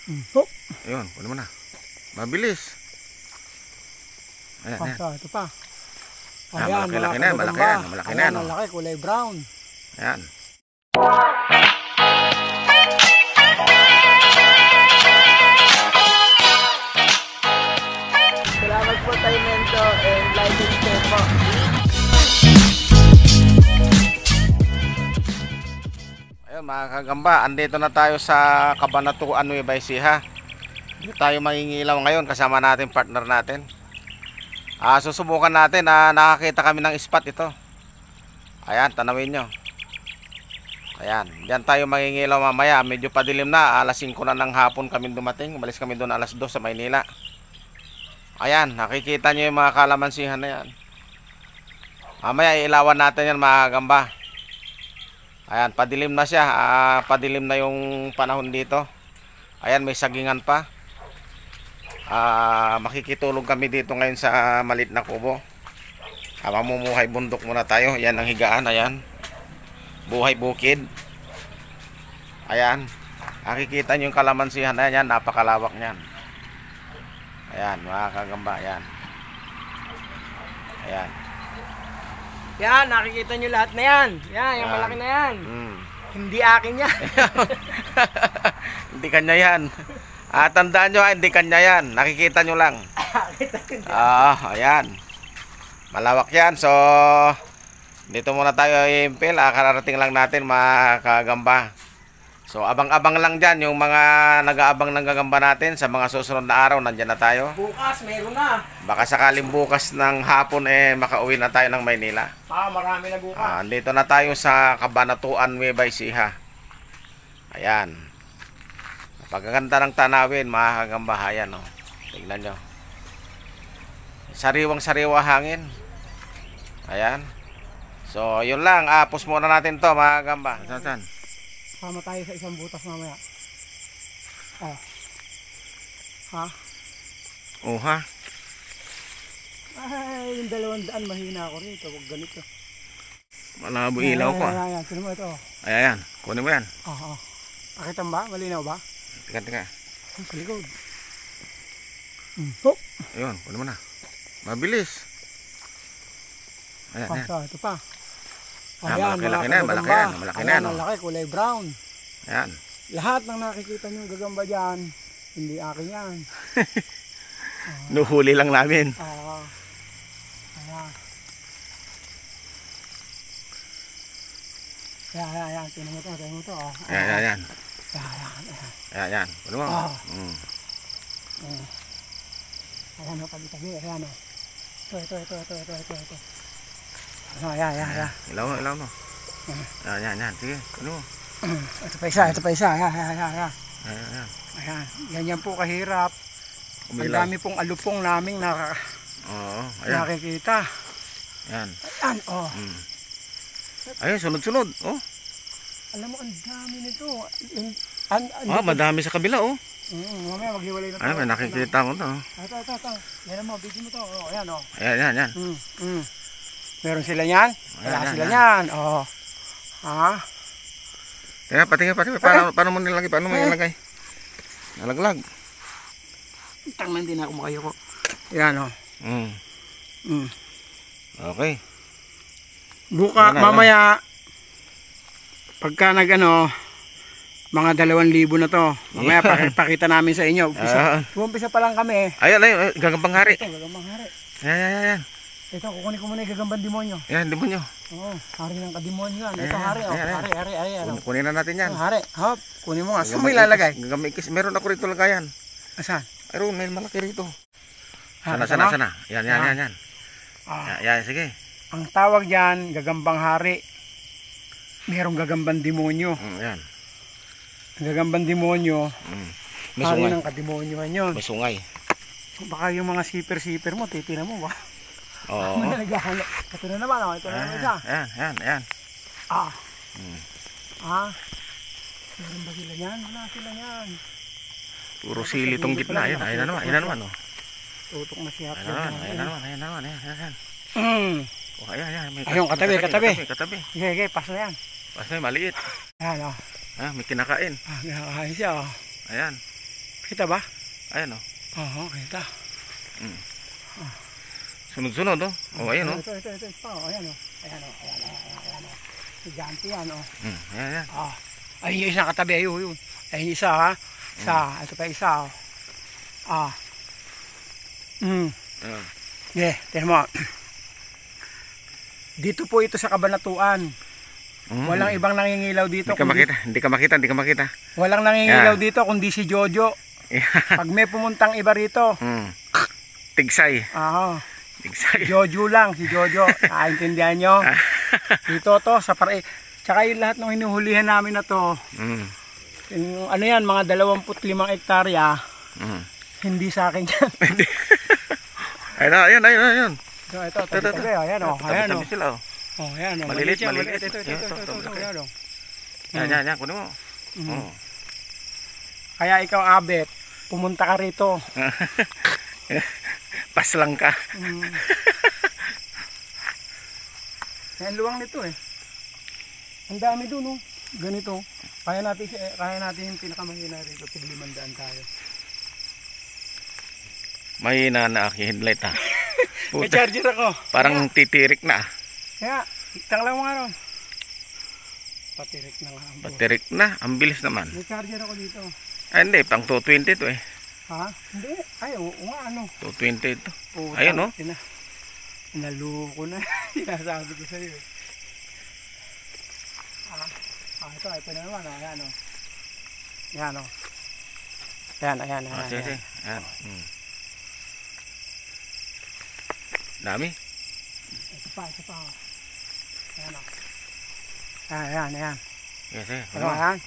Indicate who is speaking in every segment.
Speaker 1: Oh.
Speaker 2: Ayun, kunin mo na. Mabilis. Ayan, ayan.
Speaker 1: Ito pa.
Speaker 2: Malaki-laki na yan, malaki yan. Malaki na yan.
Speaker 1: Malaki, kulay brown.
Speaker 2: Ayan.
Speaker 1: Salamat po tayo Mento and like and share po.
Speaker 2: Ayun mga kagamba, andito na tayo sa Cabanatuan Nueva Ecija. Dito tayo mangingilaw ngayon kasama natin partner natin. Susubukan natin na nakakita kami ng spot ito. Ayan, tanawin nyo. Ayan, diyan tayo mangingilaw mamaya. Medyo padilim na, alas 5 na ng hapon kami dumating. Umalis kami doon alas 2 sa Maynila. Ayan, nakikita nyo yung mga kalamansihan na yan. Mamaya iilawan natin yan mga kagamba. Ayan, padilim na siya. Padilim na yung panahon dito. Ayan, may sagingan pa. Makikitulog kami dito ngayon sa maliit na kubo. Mamumuhay bundok muna tayo. Ayan ang higaan, ayan. Buhay bukid. Ayan. Nakikita nyo yung kalamansihan na yan. Napakalawak niyan. Ayan, mga kagamba, ayan. Ayan.
Speaker 1: Yan, nakikita nyo lahat na yan. Yan, yung malaki na yan. Hindi akin yan.
Speaker 2: Hindi kanya yan. Tandaan nyo, hindi kanya yan. Nakikita nyo lang. Ayan. Malawak yan. So, dito muna tayo impil. Kararating lang natin mga kagamba. So, abang-abang lang dyan. Yung mga nag-aabang ng gagamba natin sa mga susunod na araw, nandyan na tayo.
Speaker 1: Bukas, meron na.
Speaker 2: Baka sakaling bukas ng hapon makauwi na tayo ng Maynila.
Speaker 1: Marami na bukas.
Speaker 2: Dito na tayo sa Cabanatuan Nueva Ecija. Ayan. Pagkaganda ng tanawin, mga kagambahayan. Oh. Tignan nyo. Sariwang-sariwa hangin. Ayan. So, yun lang. Pus muna natin to mga kagamba. Saan?
Speaker 1: Sama tayo sa isang butas mamaya. Ha?
Speaker 2: Ha?
Speaker 1: Ay, yung 200 mahina ako rito. Huwag ganito.
Speaker 2: Malabo ilaw ko.
Speaker 1: Ayan, sino mo ito?
Speaker 2: Ayan. Kunin mo yan.
Speaker 1: Pakita ba? Malinaw ba?
Speaker 2: Tika.
Speaker 1: Sa likod.
Speaker 2: Ayun, kunin mo na. Mabilis. Ayan, ayan.
Speaker 1: Ito pa.
Speaker 2: Malaki-laki na yan. Malaki yan. Malaki na yan.
Speaker 1: Malaki, kulay brown.
Speaker 2: Ayan.
Speaker 1: Lahat ng nakikita nyo gagamba dyan, hindi akin yan.
Speaker 2: Nuhuli lang namin.
Speaker 1: Ayan. Tingnan mo to.
Speaker 2: Ayan. Ayan. Kunin mo.
Speaker 1: Ayan o, tabi-tabi. Ayan o. Ito. Ayan.
Speaker 2: Ilaw mo. Ayan. Sige, kunin mo.
Speaker 1: Ito pa isa. Ayan. Yan po kahirap. Ang dami pong alupong naming nakikita.
Speaker 2: Ayan.
Speaker 1: Ayan,
Speaker 2: Ayun, sunod-sunod.
Speaker 1: Alam mo, ang dami nito.
Speaker 2: Madami sa kabila,
Speaker 1: Mamaya maghiwalay na tayo.
Speaker 2: Ay, may nakikita mo to.
Speaker 1: Ito. Yan mo, video mo to. Ayan,
Speaker 2: Ayan.
Speaker 1: Meron sila yan? Wala sila yan.
Speaker 2: Teka, patingin. Paano mo nilagay? Paano mo nilagay? Nalaglag.
Speaker 1: Tangman din ako makayo ko. Yan,
Speaker 2: Okay.
Speaker 1: Buka, mamaya, pagka mga 2,000 na to. Mamaya pakita namin sa inyo. Umpisa pa lang kami.
Speaker 2: Ayun, gagambang hari.
Speaker 1: Ito, gagambang hari.
Speaker 2: Ayan.
Speaker 1: Ito, kukunin ko muna yung gagambang demonyo.
Speaker 2: Ayan, demonyo.
Speaker 1: Hari ng kademonyo yan. Ito, hari. Hari.
Speaker 2: Kunin na natin yan.
Speaker 1: Hari. Hop, kunin mo nga. Saan mo ilalagay?
Speaker 2: Gagamikis. Meron ako rito lagayan.
Speaker 1: Saan?
Speaker 2: Ayun, may malaki rito. Sana. Yan. Yan, sige.
Speaker 1: Ang tawag dyan, gagambang hari. Merong gagambang demonyo.
Speaker 2: Yan.
Speaker 1: Gagambang demonyo.
Speaker 2: May
Speaker 1: hari
Speaker 2: sungay.
Speaker 1: ng kademonyohan yun.
Speaker 2: May sungay.
Speaker 1: Baka yung mga siper mo, titina mo ba?
Speaker 2: Oo.
Speaker 1: Ito na naman, ito na naman isa.
Speaker 2: Ayan.
Speaker 1: Meron ba sila yan? Wala sila yan.
Speaker 2: Puro sili itong gitna. Ayan na naman.
Speaker 1: Tutok na siya.
Speaker 2: Ayan na naman. Ayan.
Speaker 1: Ayun, katabi.
Speaker 2: Katabi.
Speaker 1: Sige, pas na yan.
Speaker 2: Basta maliit.
Speaker 1: Ayan,
Speaker 2: May kinakain.
Speaker 1: Kinakain siya,
Speaker 2: Ayan.
Speaker 1: Kita ba?
Speaker 2: Ayan o.
Speaker 1: Oo, kita.
Speaker 2: Sunod-sunod o. O, ayan o.
Speaker 1: Ito. Oh, ayan o. Ayan o. Gigante yan o.
Speaker 2: Ayan, ayan.
Speaker 1: Ayun yung isa katabi. Ayun. Ayun yung isa ha. Ito pa isa o.
Speaker 2: Ayan.
Speaker 1: Tingnan mo. Dito po ito sa Kabanatuan. Walang ibang nangingilaw dito.
Speaker 2: Hindi ka makita.
Speaker 1: Walang nangingilaw dito kundi si Jojo. Pag may pumuntang iba rito.
Speaker 2: Tigsay. Tigsay.
Speaker 1: Jojo lang, si Jojo. Nakaintindihan nyo? Dito to, sa tsaka yung lahat ng hinuhulihan namin na to. Yung, ano yan, mga 25 hektarya. Hindi sa akin yan.
Speaker 2: Ayan.
Speaker 1: Ito, tabi. Ayan o.
Speaker 2: Tabi sila o.
Speaker 1: Ayan o.
Speaker 2: Malilit.
Speaker 1: Ito.
Speaker 2: Ayan, kunin mo.
Speaker 1: Kaya ikaw, Abet, pumunta ka rito.
Speaker 2: Pas lang ka.
Speaker 1: Yan luwang nito eh. Ang dami doon oh. Ganito. Kaya natin yung pinakamahina rito. Tig-500 tayo.
Speaker 2: Mahina na aking headlight ha.
Speaker 1: May charger ako.
Speaker 2: Parang titirik na.
Speaker 1: Kaya, iktang lang mga ron. Patirik na nga.
Speaker 2: Patirik na. Ang bilis naman.
Speaker 1: May charger ako dito.
Speaker 2: Ay hindi, pang 220 to eh.
Speaker 1: Ha? Hindi. Ay, oo nga ano.
Speaker 2: 220 to.
Speaker 1: Ayun o. Naluko na. Sinasabi ko sa iyo. Ito na naman. Ayan o. Ayan o. Ayan.
Speaker 2: Sige. Ayan. Dami.
Speaker 1: Ito pa. Ayan o. Ayan.
Speaker 2: Yes,
Speaker 1: Ano ayan?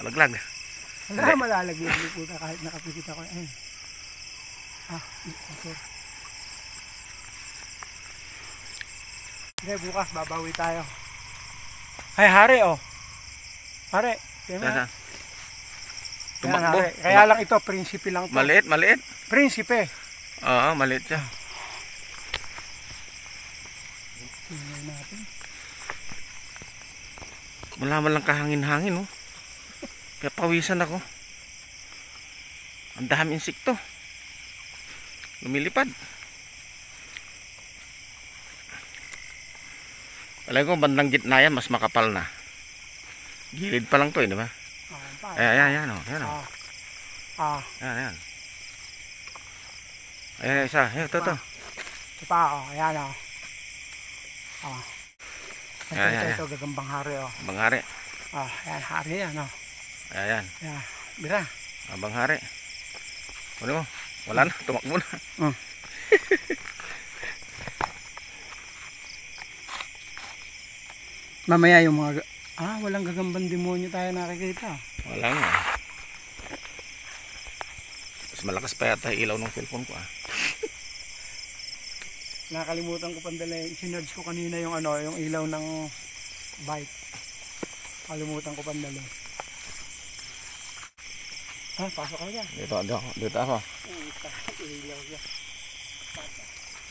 Speaker 2: Malaglag.
Speaker 1: Wala malalagyan mo po kahit nakapikit ako. Ayun. Okay. Hindi, bukas babawi tayo. Ay, hari oh. Hari.
Speaker 2: Tumakbo.
Speaker 1: Kaya lang ito, prinsipe lang to.
Speaker 2: Maliit.
Speaker 1: Prinsipe.
Speaker 2: Oo, maliit siya.
Speaker 1: Tingnan natin.
Speaker 2: Wala man lang kahangin-hangin oh. Kaya pawisan ako. Ang dami insekto. Lumilipad. Palagi ko bandang gitna yan, mas makapal na. Gilid pa lang to eh, di ba? Ayan. Ayan, isa. Ito.
Speaker 1: Ito pa, ayan o. Ito, gagambang hari o.
Speaker 2: Banghari.
Speaker 1: Ayan, hari yan o.
Speaker 2: Ayan.
Speaker 1: Bira.
Speaker 2: Abang hari. Kunin mo. Wala na. Tumakbo na.
Speaker 1: Mamaya yung mga... walang gagambang demonyo tayo nakikita.
Speaker 2: Wala nga. Mas malakas pa yata ilaw ng cellphone ko
Speaker 1: Nakalimutan ko pandala. Sinerge ko kanina yung yung ilaw ng bike. Kalimutan ko pandala. Pasok ka dyan.
Speaker 2: Dito ako.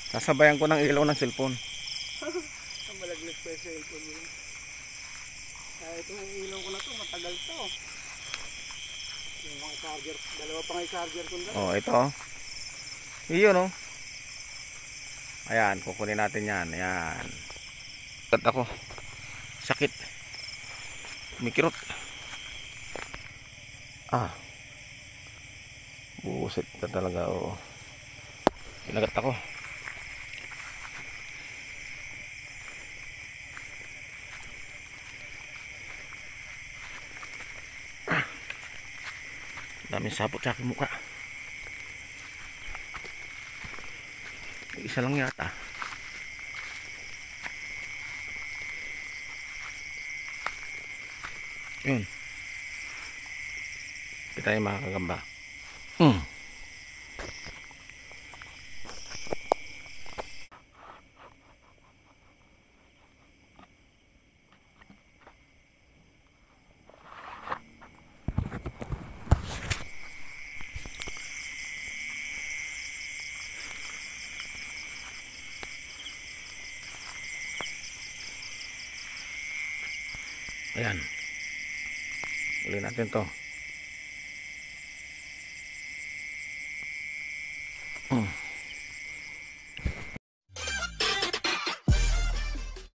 Speaker 2: Sasabayan ko ng ilaw ng cellphone.
Speaker 1: Ang malaglag pa yung cellphone mo. Itong ilaw ko na to, matagal to. Yung mga charger, dalawa pa nga yung charger ko na.
Speaker 2: Ito. Iyon Ayan, kukunin natin yan. Ayan. Kat ako. Sakit. Mikirot. Buset ka talaga Kinagat ako. Daming sapot sa aking mukha. Isa lang yata. Yun. Kita yung mga kagamba. Ayan. Uli natin to. Mm.